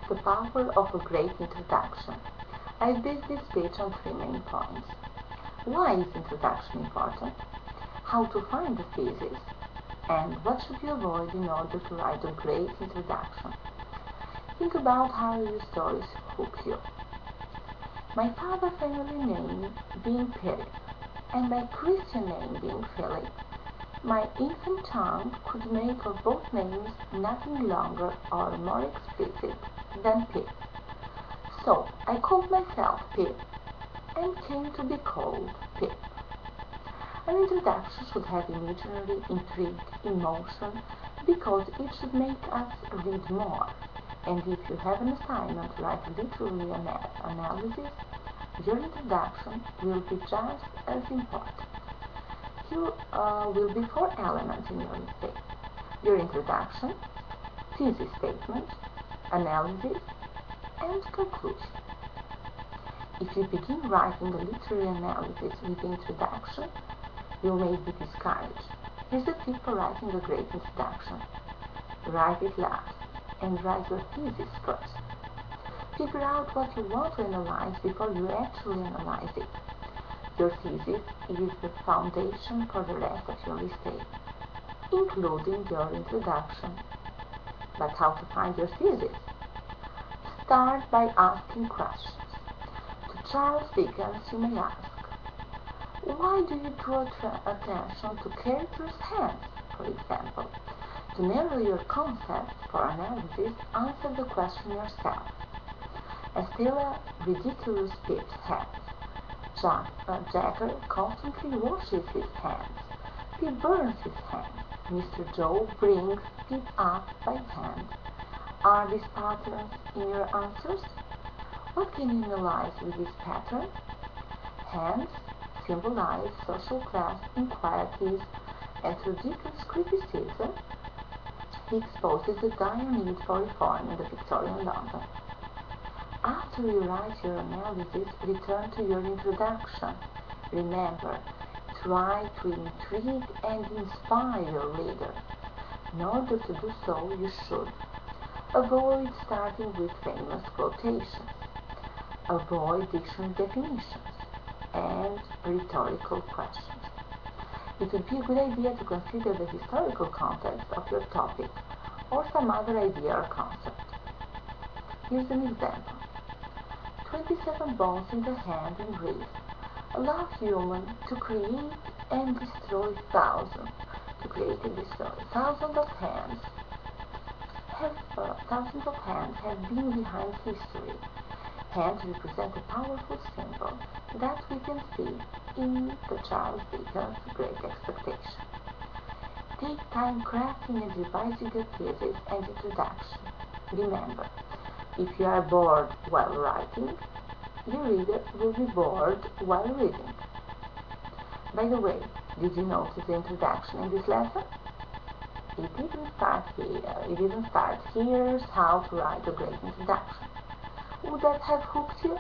The power of a great introduction. I based this speech on 3 main points. Why is introduction important? How to find the thesis? And what should you avoid in order to write a great introduction? Think about how your stories hook you. My father's family name being Philip, and my Christian name being Philip, my infant tongue could make of both names nothing longer or more explicit than Pip. So I called myself Pip, and came to be called Pip. An introduction should have imagery, intrigue, emotion, because it should make us read more. And if you have an assignment to write literary analysis, your introduction will be just as important. Here will be 4 elements in your essay: your introduction, thesis statement, analysis, and conclusion. If you begin writing a literary analysis with the introduction, you may be discouraged. Here's a tip for writing a great introduction. Write it last, and write your thesis first. Figure out what you want to analyze before you actually analyze it. Your thesis is the foundation for the rest of your essay, including your introduction. But how to find your thesis? Start by asking questions. To Charles Dickens, you may ask, why do you draw attention to characters' hands, for example? To narrow your concept for analysis, answer the question yourself. Estella ridiculous Pip's hands. Jagger constantly washes his hands. Pip burns his hands. Mr. Joe brings Pip up by hand. Are these patterns in your answers? What can you analyze with this pattern? Hands symbolize social class inequalities, and through Dickens' criticism, he exposes the dire need for reform in the Victorian London. After you write your analysis, return to your introduction. Remember, try to intrigue and inspire your reader. In order to do so, you should avoid starting with famous quotations, avoid dictionary definitions, and rhetorical questions. It would be a good idea to consider the historical context of your topic or some other idea or concept. Here's an example. 27 bones in the hand and wrist allow humans to create and destroy thousands. Thousands of hands have been behind history. Hands represent a powerful symbol that we can see in the Charles Dickens' Great Expectation. Take time crafting and revising your thesis and introduction. Remember, if you are bored while writing, your reader will be bored while reading. By the way, did you notice the introduction in this lesson? It didn't start here. Here's how to write a great introduction. Would that have hooked you?